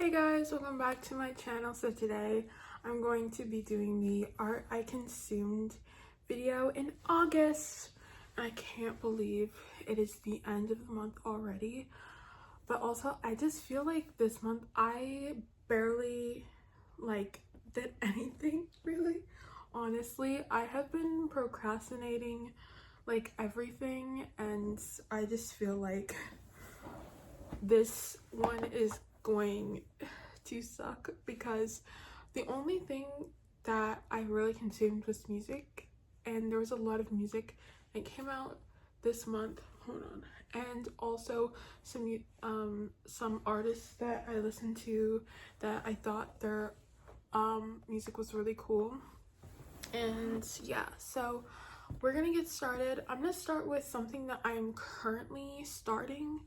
Hey guys, welcome back to my channel. So today I'm going to be doing the art I consumed video in August. I can't believe it is the end of the month already, but also I just feel like this month I barely did anything really. Honestly, I have been procrastinating everything, and I just feel like this one is going to suck because the only thing that I really consumed was music, and there was a lot of music that came out this month. Hold on. And also some artists that I listened to that I thought their music was really cool. And yeah, so we're gonna get started. I'm gonna start with something that I'm currently starting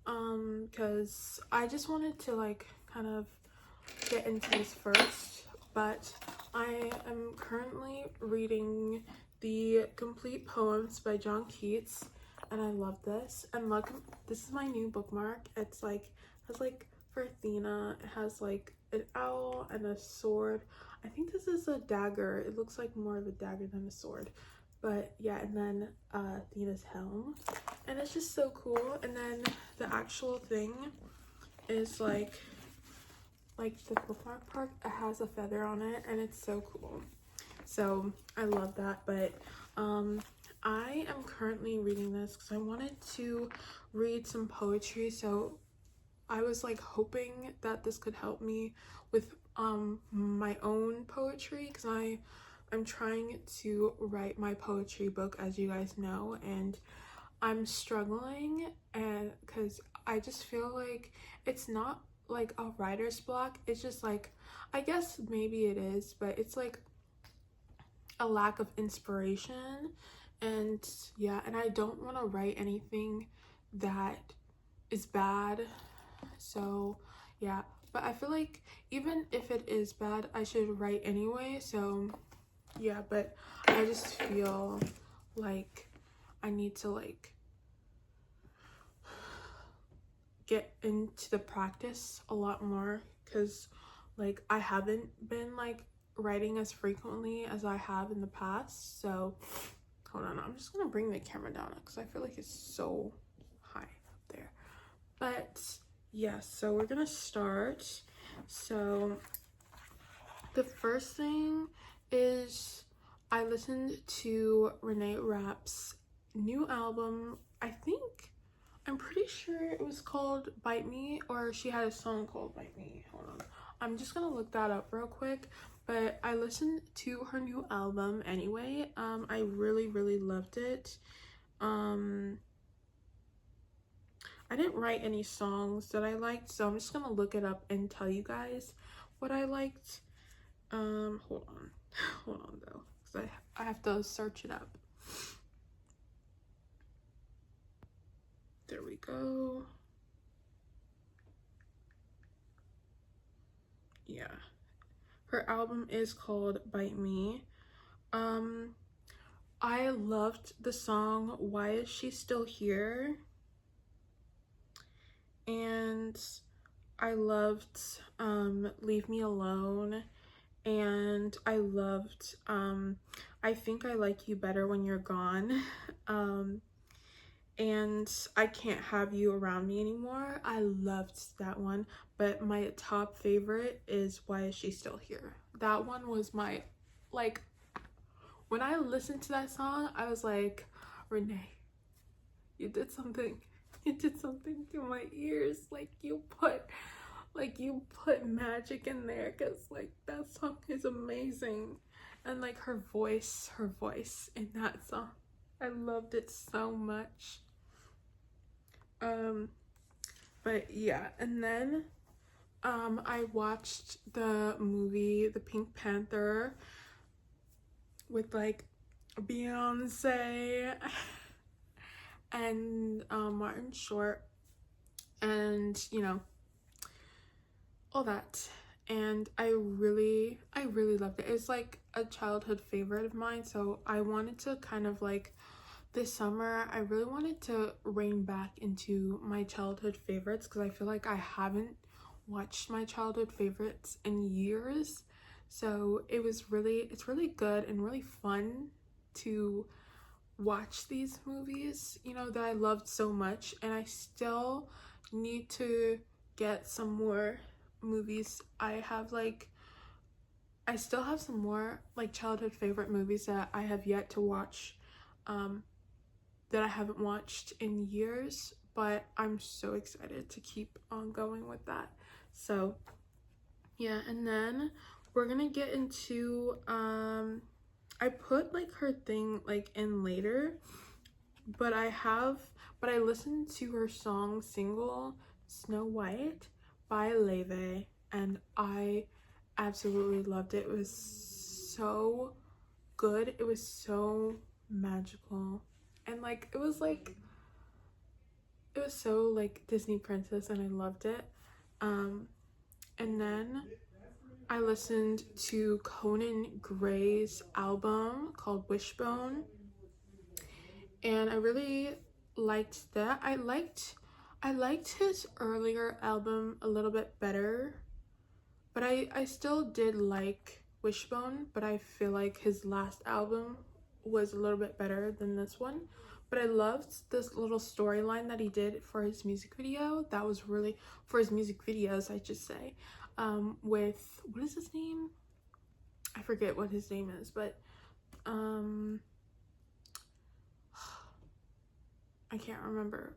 because I just wanted to kind of get into this first, but I am currently reading the complete poems by John Keats, and I love this. And look, this is my new bookmark. It's has for Athena, it has an owl and a sword. I think this is a dagger. It looks like more of a dagger than a sword, but yeah. And then Athena's helm, and it's just so cool. And then the actual thing is the bookmark part, it has a feather on it, and it's so cool. So I love that. But I am currently reading this because I wanted to read some poetry, so I was hoping that this could help me with my own poetry, because I'm trying to write my poetry book, as you guys know, and I'm struggling, and because I just feel like it's not a writer's block. It's just I guess maybe it is, but it's a lack of inspiration. And yeah, and I don't want to write anything that is bad. So yeah, but I feel like even if it is bad, I should write anyway. So yeah, but I just feel like I need to get into the practice a lot more, because I haven't been writing as frequently as I have in the past. So hold on, I'm just gonna bring the camera down because I feel like it's so high up there. But yeah, so we're gonna start. So the first thing is I listened to Renee Rapp's new album. I'm pretty sure it was called Bite Me, or she had a song called Bite Me. Hold on, I'm just gonna look that up real quick. But I listened to her new album anyway. I really loved it. I didn't write any songs that I liked, so I'm just gonna look it up and tell you guys what I liked. Hold on though, because I have to search it up. There we go. Yeah, her album is called Bite Me. I loved the song Why Is She Still Here, and I loved Leave Me Alone, and I loved I Think I Like You Better When You're Gone, and I Can't Have You Around Me Anymore. I loved that one, but my top favorite is Why Is She Still Here. That one was my when I listened to that song, I was like, Renee, you did something to my ears. You put magic in there, because that song is amazing. And her voice in that song, I loved it so much. But yeah, and then I watched the movie The Pink Panther with Beyonce and Martin Short, and all that. And I really loved it. It's a childhood favorite of mine, so I wanted to kind of this summer, I really wanted to rein back into my childhood favorites, because I feel like I haven't watched my childhood favorites in years. So it's really good and really fun to watch these movies, you know, that I loved so much. And I still need to get some more movies. I still have some more like childhood favorite movies that I have yet to watch, that I haven't watched in years, but I'm so excited to keep on going with that. So yeah, and then we're gonna get into I put like her thing like in later, but I listened to her song single Snow White by Leve, and I absolutely loved it. It was so good. It was so magical. And like it was so like Disney princess, and I loved it. And then I listened to Conan Gray's album called Wishbone, and I really liked that. I liked his earlier album a little bit better, but I still did like Wishbone, but I feel like his last album was a little bit better than this one. But I loved this little storyline that he did for his music video. That was really, for his music videos, I should say, with, what is his name? I forget what his name is, but I can't remember.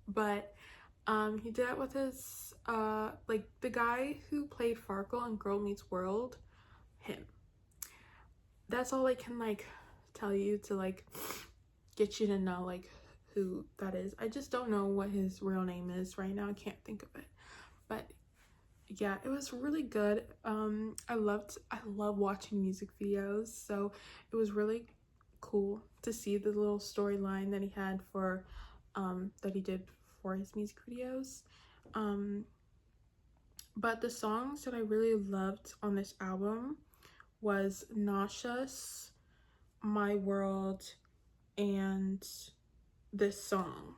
But he did it with his like the guy who played Farkle in Girl Meets World, him. That's all I can like tell you to like get you to know like who that is. I just don't know what his real name is right now. I can't think of it. But yeah, it was really good. I love watching music videos, so it was really cool to see the little storyline that he had for that he did for his music videos. But the songs that I really loved on this album was Nauseous, My World, and this song.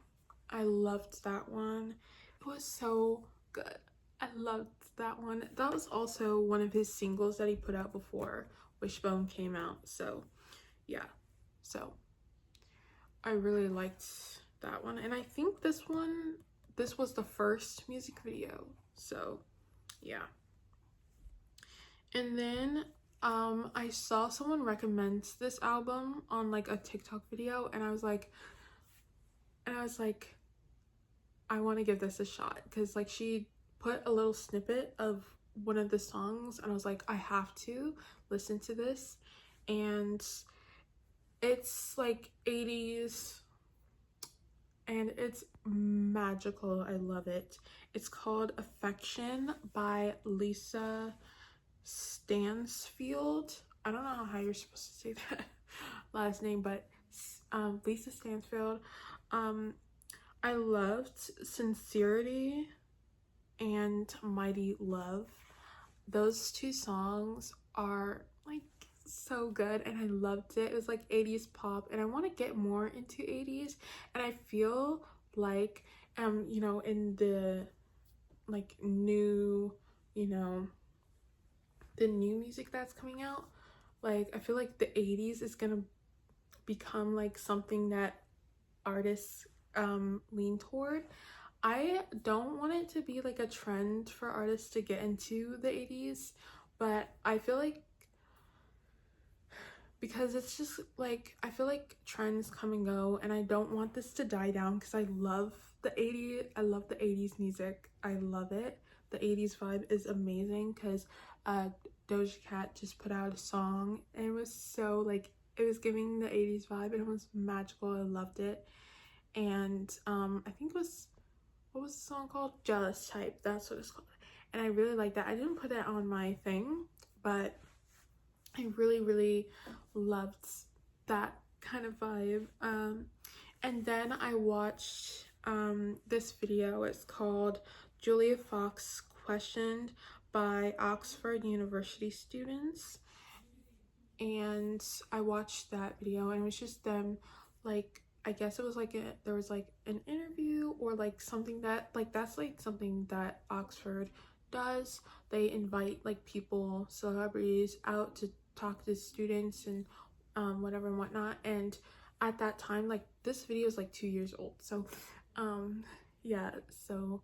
I loved that one. It was so good. I loved that one. That was also one of his singles that he put out before Wishbone came out. So yeah, so I really liked that one. And I think this was the first music video. So yeah. And then I saw someone recommend this album on like a TikTok video, and I was like I want to give this a shot, because like she put a little snippet of one of the songs, and I was like, I have to listen to this. And it's like 80s and it's magical. I love it. It's called Affection by Lisa Stansfield. I don't know how you're supposed to say that last name, but Lisa Stansfield. I loved Sincerity and Mighty Love. Those two songs are like so good, and I loved it. It was like 80s pop, and I want to get more into 80s, and I feel like you know, in the like new, you know, the new music that's coming out, like I feel like the 80s is gonna become like something that artists lean toward. I don't want it to be like a trend for artists to get into the 80s, but I feel like, because it's just like, I feel like trends come and go, and I don't want this to die down, because I love the 80s. I love the 80s music. I love it. The 80s vibe is amazing, because Doja Cat just put out a song, and it was so like, it was giving the 80s vibe, and it was magical. I loved it. And I think it was, what was the song called? Jealous Type. That's what it's called. And I really like that. I didn't put it on my thing, but I really loved that kind of vibe. And then I watched this video. It's called Julia Fox Questioned by Oxford University Students. And I watched that video, and it was just them like I guess it was like there was like an interview or like something that like that's like something that Oxford does. They invite like people, celebrities out to talk to students and whatever and whatnot. And at that time, like this video is like 2 years old. So yeah, so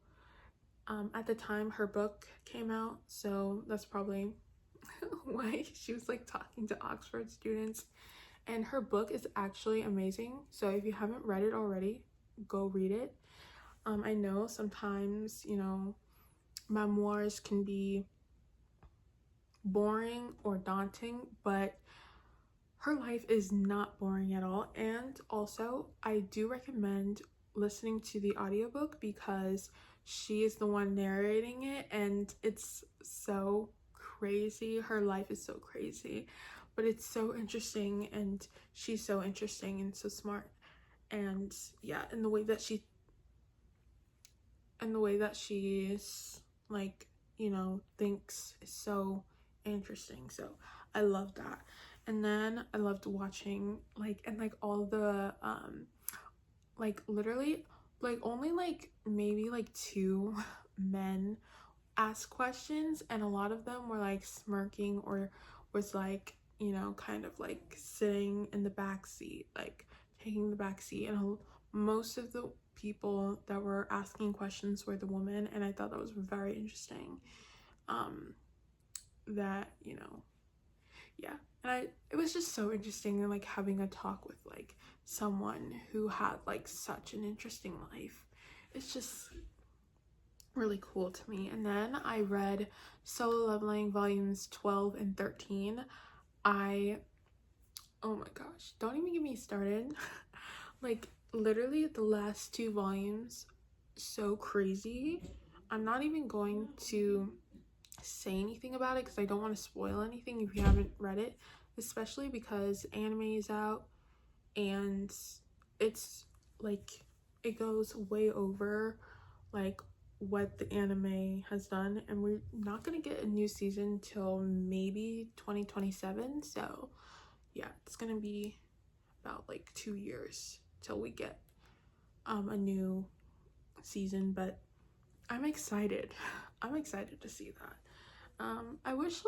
at the time her book came out, so that's probably why she was like talking to Oxford students. And her book is actually amazing, so if you haven't read it already, go read it. I know sometimes, you know, memoirs can be boring or daunting, but her life is not boring at all. And also, I do recommend listening to the audiobook because she is the one narrating it, and it's so crazy. Her life is so crazy, but it's so interesting, and she's so interesting and so smart. And yeah, and the way that she's like, you know, thinks is so interesting. So I love that. And then I loved watching like, and like all the like literally like only like maybe like two men ask questions, and a lot of them were like smirking or was like, you know, kind of like sitting in the back seat, like taking the back seat. And most of the people that were asking questions were the women, and I thought that was very interesting. That, you know, yeah. And it was just so interesting, and like having a talk with like someone who had like such an interesting life. It's just really cool to me. And then I read Solo Leveling volumes 12 and 13. Oh my gosh, don't even get me started. Like literally the last two volumes, so crazy. I'm not even going to say anything about it because I don't want to spoil anything if you haven't read it, especially because anime is out and it's like it goes way over like what the anime has done, and we're not gonna get a new season till maybe 2027. So yeah, it's gonna be about like 2 years till we get a new season, but I'm excited. I'm excited to see that. I wish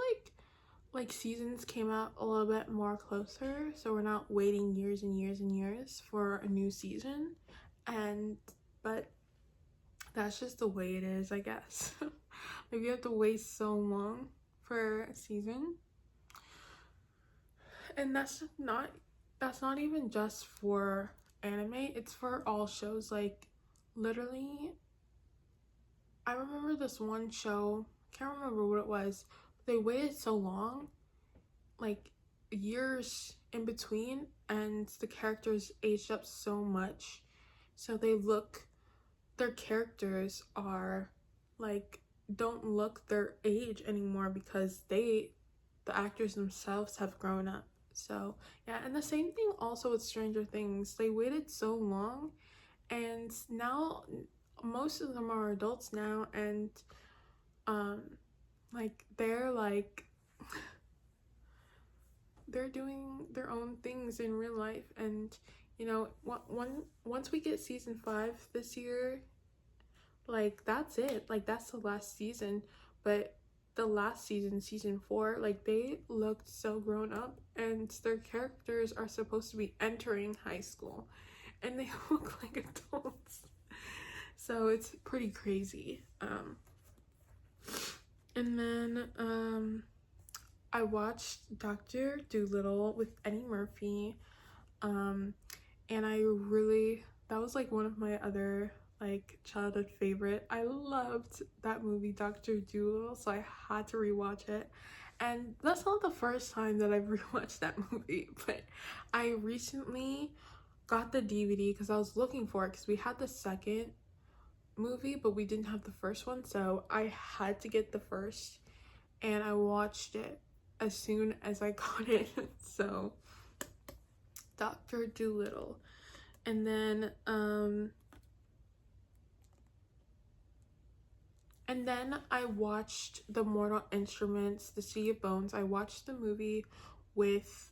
like seasons came out a little bit more closer, so we're not waiting years and years and years for a new season. And but that's just the way it is, I guess. Like you have to wait so long for a season. And that's not even just for anime, it's for all shows. Like literally, I remember this one show, can't remember what it was. They waited so long, like years in between, and the characters aged up so much. So their characters are like don't look their age anymore because the actors themselves have grown up. So yeah, and the same thing also with Stranger Things. They waited so long, and now most of them are adults now, and like they're doing their own things in real life. And you know, once we get season 5 this year, like that's it, like that's the last season. But the last season, season 4, like they looked so grown up, and their characters are supposed to be entering high school and they look like adults. So it's pretty crazy. And then I watched Dr. Dolittle with Eddie Murphy, and that was like one of my other like childhood favorite. I loved that movie, Dr. Dolittle, so I had to rewatch it. And that's not the first time that I've rewatched that movie, but I recently got the DVD because I was looking for it because we had the second movie but we didn't have the first one, so I had to get the first, and I watched it as soon as I got it. So Dr. Dolittle. And then I watched The Mortal Instruments, The City of Bones. I watched the movie with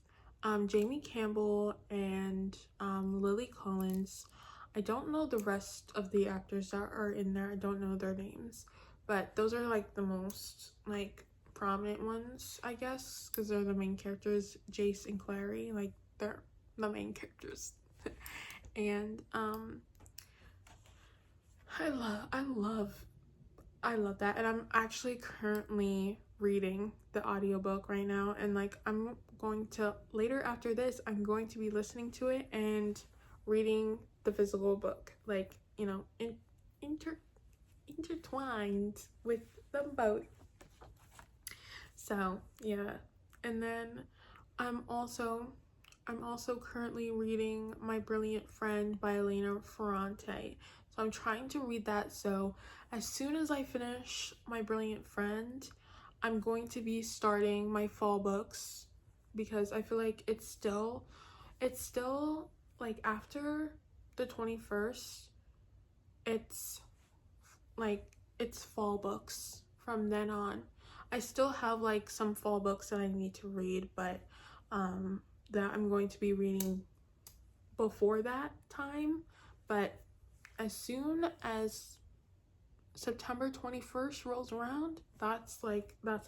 Jamie Campbell and Lily Collins. I don't know the rest of the actors that are in there. I don't know their names, but those are like the most like prominent ones, I guess, because they're the main characters. Jace and Clary, like they're the main characters. And I love that. And I'm actually currently reading the audiobook right now, and like I'm going to later after this I'm going to be listening to it and reading the physical book, like, you know, intertwined with them both. So yeah. And then I'm also currently reading My Brilliant Friend by Elena Ferrante. So I'm trying to read that. So as soon as I finish My Brilliant Friend, I'm going to be starting my fall books, because I feel like it's still like after the 21st, it's like it's fall books from then on. I still have like some fall books that I need to read, but that I'm going to be reading before that time. But as soon as September 21st rolls around, that's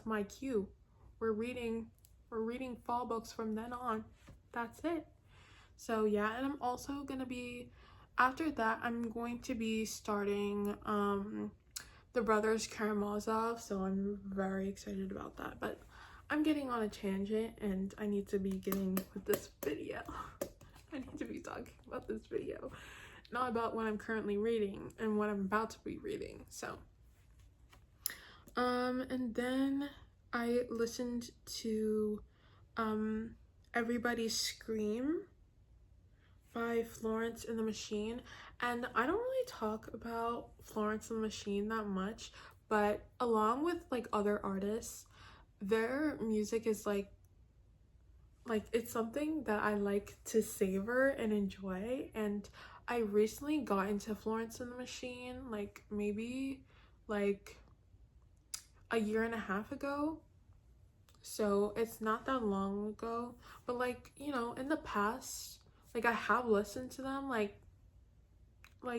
my cue. We're reading fall books from then on. That's it. So yeah, and I'm also gonna be, after that, I'm going to be starting the Brothers Karamazov, so I'm very excited about that. But I'm getting on a tangent, and I need to be getting with this video. I need to be talking about this video, not about what I'm currently reading and what I'm about to be reading. So and then I listened to Everybody Scream by Florence and the Machine. And I don't really talk about Florence and the Machine that much, but along with like other artists, their music is like it's something that I like to savor and enjoy. And I recently got into Florence and the Machine, like maybe like a year and a half ago. So it's not that long ago, but like, you know, in the past, like I have listened to them like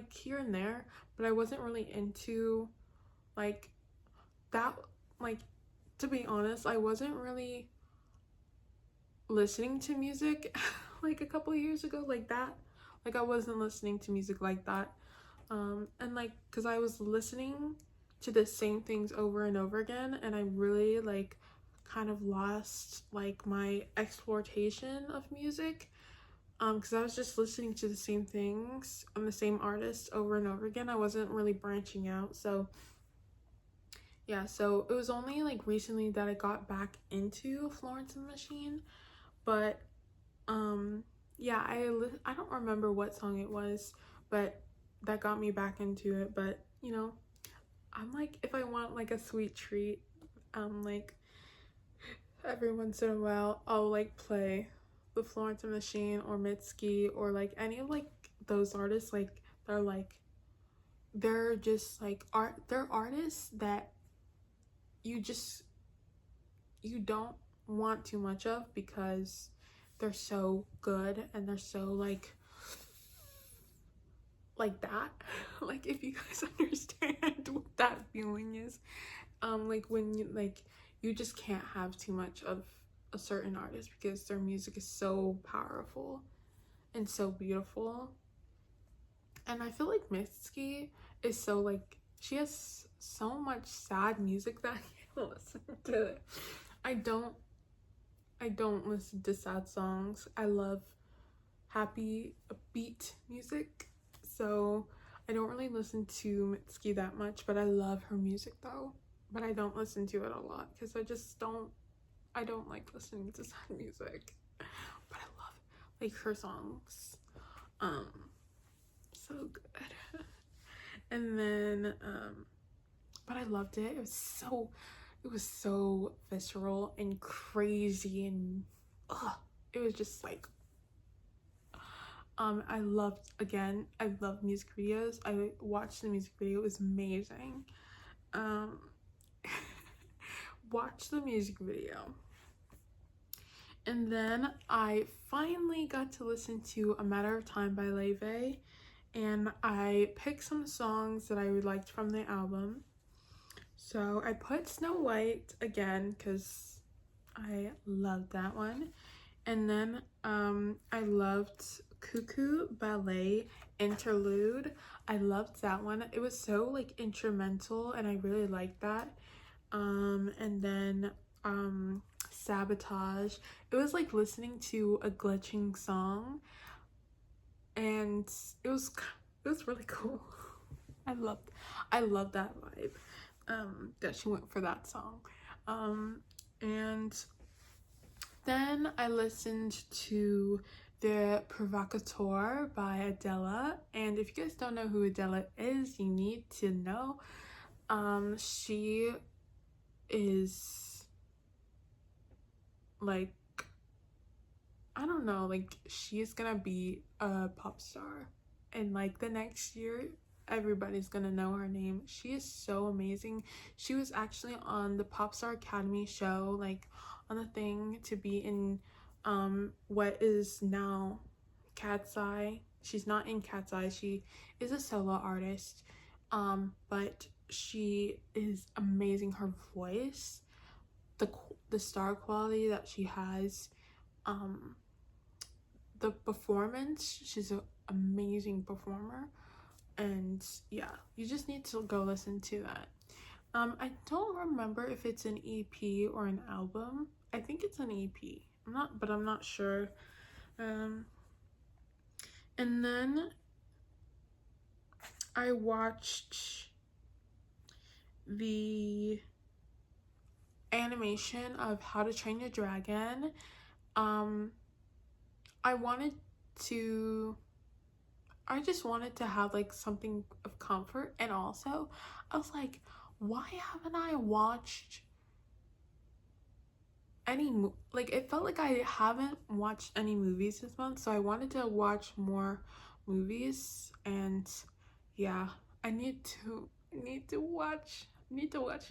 here and there, but I wasn't really into like that. Like, to be honest, I wasn't really listening to music like a couple of years ago like that. Like I wasn't listening to music like that. And like, because I was listening to the same things over and over again, and I really like kind of lost like my exploration of music, because I was just listening to the same things and the same artists over and over again. I wasn't really branching out. So yeah, so it was only like recently that I got back into Florence and the Machine. But yeah, I don't remember what song it was, but that got me back into it. But you know, I'm like, if I want like a sweet treat, like every once in a while I'll like play the Florence and the Machine or Mitski or like any of like those artists. Like they're just like they're artists that you don't want too much of, because they're so good and they're so like that. Like, if you guys understand what that feeling is, like when you just can't have too much of a certain artist because their music is so powerful and so beautiful. And I feel like Mitski is so like, she has so much sad music that I can't listen to it. I don't listen to sad songs. I love happy upbeat music, so I don't really listen to Mitski that much, but I love her music though. But I don't listen to it a lot because I don't like listening to sad music. But I love like her songs. So good. And then but I loved it. It was so visceral and crazy, and it was just like I love music videos. I watched the music video. It was amazing. Watch the music video. And then I finally got to listen to A Matter of Time by Leve, and I picked some songs that I liked from the album. So I put Snow White again because I loved that one. And then I loved Cuckoo Ballet Interlude. I loved that one. It was so like instrumental and I really liked that. And then Sabotage. It was like listening to a glitching song and it was really cool. I loved that vibe that she went for that song. And then I listened to The Provocateur by Adele, and if you guys don't know who Adele is, you need to know. She is like, I don't know, like she's gonna be a pop star, and like the next year everybody's gonna know her name. She is so amazing. She was actually on the Popstar Academy show, like on the thing to be in what is now Cat's Eye. She's not in Cat's Eye, she is a solo artist, but she is amazing. Her voice, the star quality that she has, the performance, she's an amazing performer. And yeah, you just need to go listen to that. I don't remember if it's an EP or an album. I think it's an EP. I'm not sure. And then I watched the animation of How to Train Your Dragon. I just wanted to have like something of comfort, and also I was like, why haven't I watched any like it felt like I haven't watched any movies this month, so I wanted to watch more movies. And yeah, I need to watch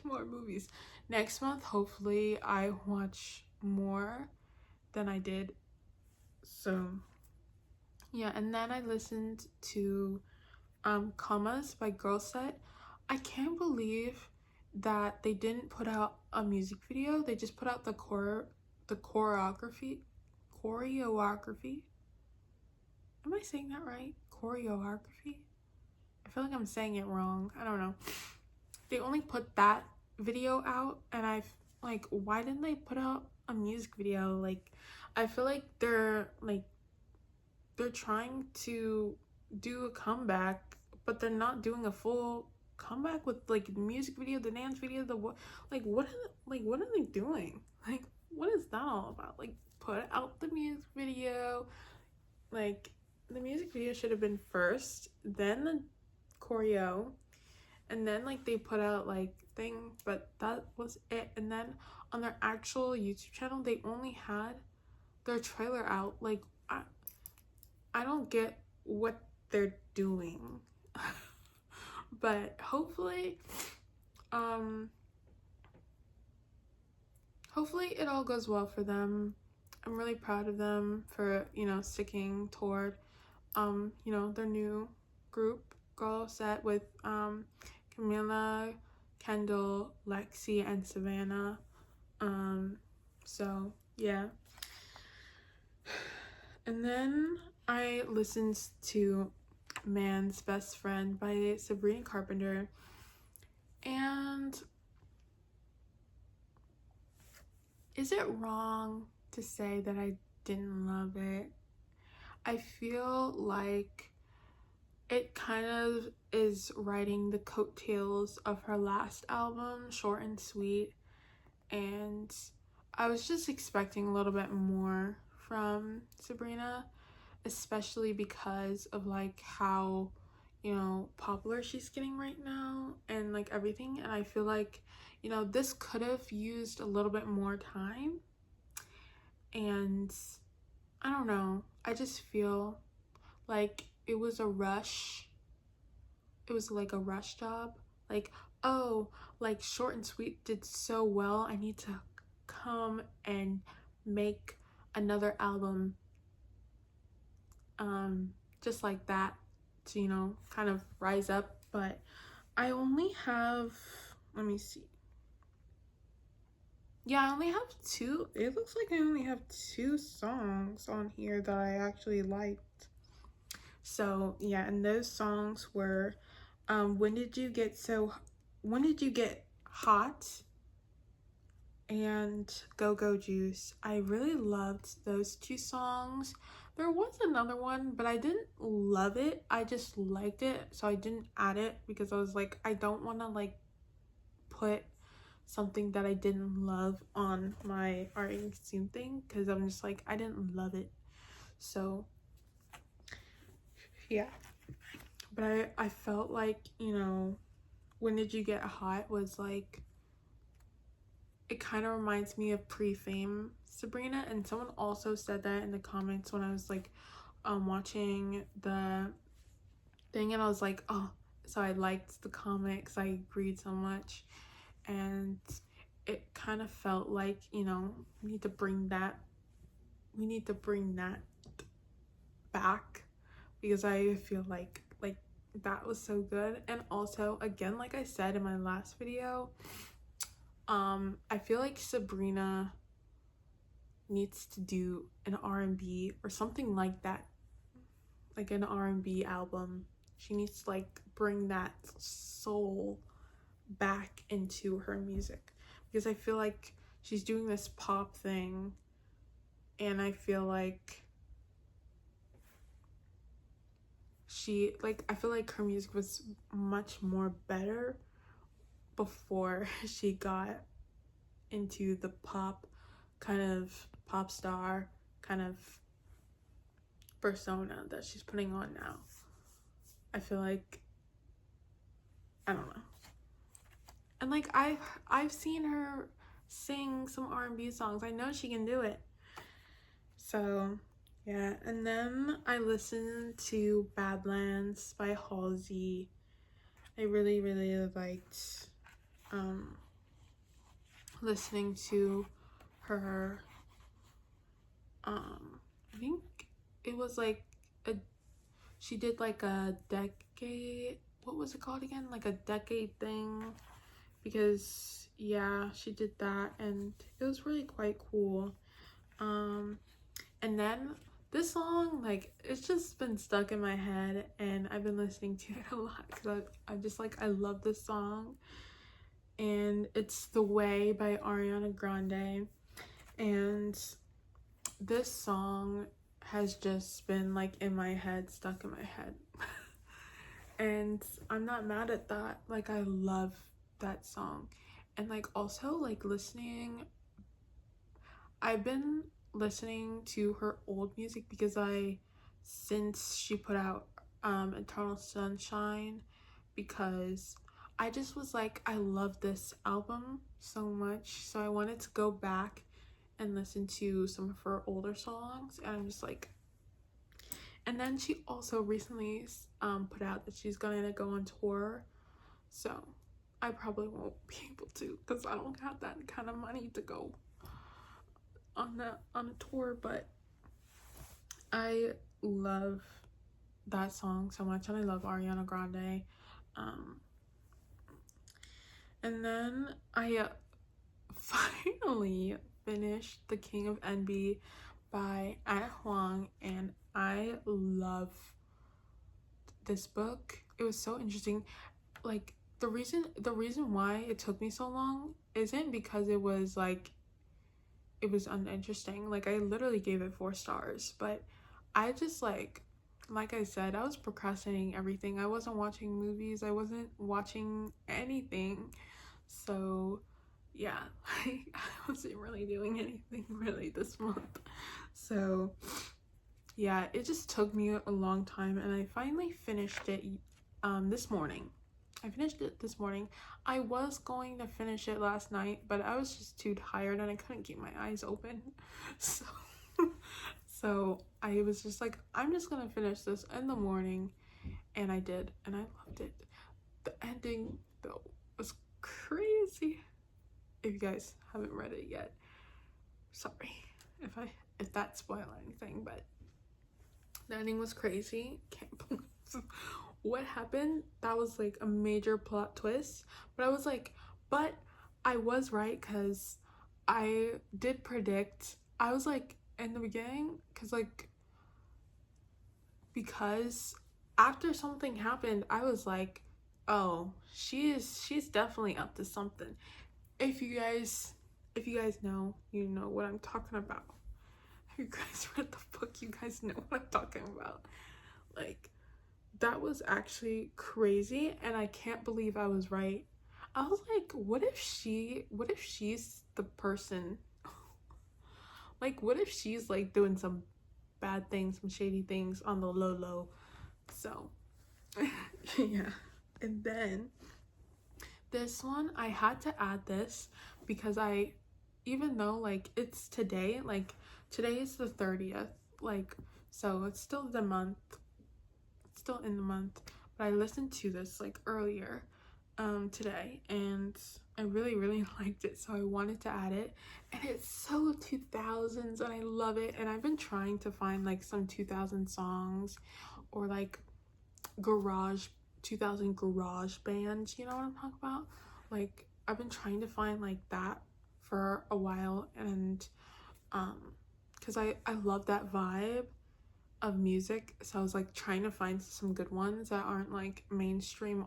more movies next month. Hopefully I watch more than I did. So yeah, and then I listened to Commas by Girl Set. I can't believe that they didn't put out a music video. They just put out the choreography. Am I saying that right? Choreography? I feel like I'm saying it wrong. I don't know. They only put that video out, and I've like, why didn't they put out a music video? Like, I feel like they're trying to do a comeback, but they're not doing a full comeback with like the music video, the dance video, what are they doing? Like, what is that all about? Like, put out the music video. Like, the music video should have been first, then the choreo, and then like they put out like thing, but that was it. And then on their actual YouTube channel, they only had their trailer out. Like, I don't get what they're doing. But hopefully it all goes well for them. I'm really proud of them for, sticking toward their new group, Girl Set, with Camila, Kendall, Lexi, and Savannah. So yeah. And then I listened to Man's Best Friend by Sabrina Carpenter, and is it wrong to say that I didn't love it? I feel like it kind of is riding the coattails of her last album, Short and Sweet, and I was just expecting a little bit more from Sabrina, especially because of like how popular she's getting right now and like everything. And I feel like this could have used a little bit more time, and I don't know, I just feel like it was a rush. It was like a rush job, like, oh, like Short and Sweet did so well, I need to come and make another album just like that to, you know, kind of rise up. But I only have, let me see. Yeah, I only have two. It looks like I only have two songs on here that I actually liked. So yeah, and those songs were when did you get hot and Go Go Juice. I really loved those two songs. There was another one, but I didn't love it. I just liked it, so I didn't add it because I was like, I don't want to like put something that I didn't love on my art and consume thing, because I'm just like, I didn't love it. So yeah, but I felt like, you know, When Did You Get Hot was like, it kind of reminds me of pre-fame Sabrina, and someone also said that in the comments when I was like watching the thing, and I was like, oh, so I liked the comics, I agreed so much, and it kind of felt like, you know, we need to bring that back, because I feel like that was so good. And also, again, like I said in my last video, I feel like Sabrina needs to do an R&B or something like that, like an R&B album. She needs to like bring that soul back into her music, because I feel like she's doing this pop thing, and I feel like I feel like her music was much more better before she got into the pop star kind of persona that she's putting on now. I feel like, I don't know. And like I've seen her sing some R&B songs. I know she can do it. So yeah, and then I listened to Badlands by Halsey. I really liked listening to her. I think it was like she did like a decade, what was it called again? Like a decade thing, because yeah, she did that and it was really quite cool. And then this song, like, it's just been stuck in my head and I've been listening to it a lot because I just like, I love this song, and it's The Way by Ariana Grande. And this song has just been like in my head, stuck in my head. And I'm not mad at that. Like, I love that song. And like also like I've been listening to her old music because since she put out Eternal Sunshine, because I just was like, I love this album so much, so I wanted to go back and listen to some of her older songs, and I'm just like, and then she also recently put out that she's gonna go on tour, so I probably won't be able to because I don't have that kind of money to go on a tour. But I love that song so much, and I love Ariana Grande. And then I finally finished The King of Envy by Anna Huang, and I love this book. It was so interesting. Like, the reason why it took me so long isn't because it was uninteresting. Like, I literally gave it 4 stars, but I just like I said, I was procrastinating everything. I wasn't watching movies, I wasn't watching anything, so yeah, I wasn't really doing anything really this month. So yeah, it just took me a long time, and I finally finished it this morning. I finished it this morning. I was going to finish it last night, but I was just too tired and I couldn't keep my eyes open. So I was just like, I'm just gonna finish this in the morning, and I did, and I loved it. The ending though was crazy. If you guys haven't read it yet, sorry if I if that spoiled anything, but the ending was crazy. Can't believe what happened. That was like a major plot twist. But I was like, but I was right, because I did predict. I was like in the beginning, because after something happened, I was like, oh, she's definitely up to something. If you guys know, you know what I'm talking about. If you guys read the book, you guys know what I'm talking about. Like, that was actually crazy, and I can't believe I was right. I was like, what if she's the person? Like, what if she's like doing some bad things, some shady things on the low? So yeah. And then this one, I had to add this because even though like it's today, like today is the 30th, like, so it's still the month, it's still in the month, but I listened to this like earlier today, and I really liked it, so I wanted to add it. And it's so 2000s, and I love it. And I've been trying to find like some 2000 songs, or like 2000 garage bands, you know what I'm talking about? Like, I've been trying to find like that for a while, and because I love that vibe of music, so I was like trying to find some good ones that aren't like mainstream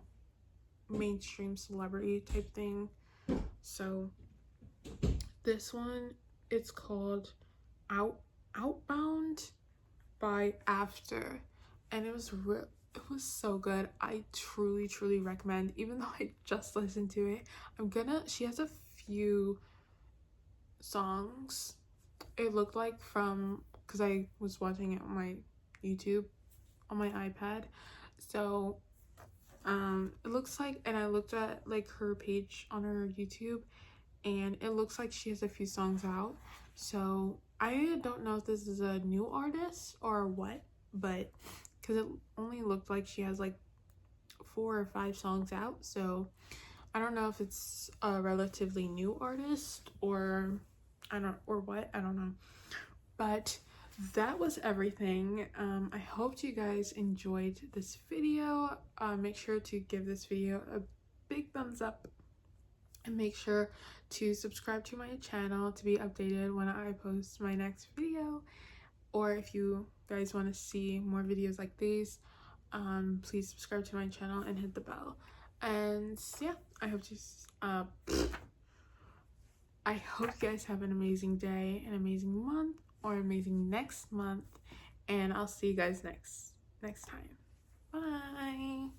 celebrity type thing. So this one, it's called Outbound by After, and it was so good. I truly recommend, even though I just listened to it. She has a few songs, it looked like, because I was watching it on my YouTube on my iPad. So it looks like, and I looked at like her page on her YouTube, and it looks like she has a few songs out. So I don't know if this is a new artist or what, but because it only looked like she has like 4 or 5 songs out, so I don't know if it's a relatively new artist or I don't know. But that was everything. I hope you guys enjoyed this video. Make sure to give this video a big thumbs up, and make sure to subscribe to my channel to be updated when I post my next video. Or if you guys want to see more videos like these, please subscribe to my channel and hit the bell. And yeah, I hope you guys have an amazing day, an amazing month, or amazing next month, and I'll see you guys next time. Bye.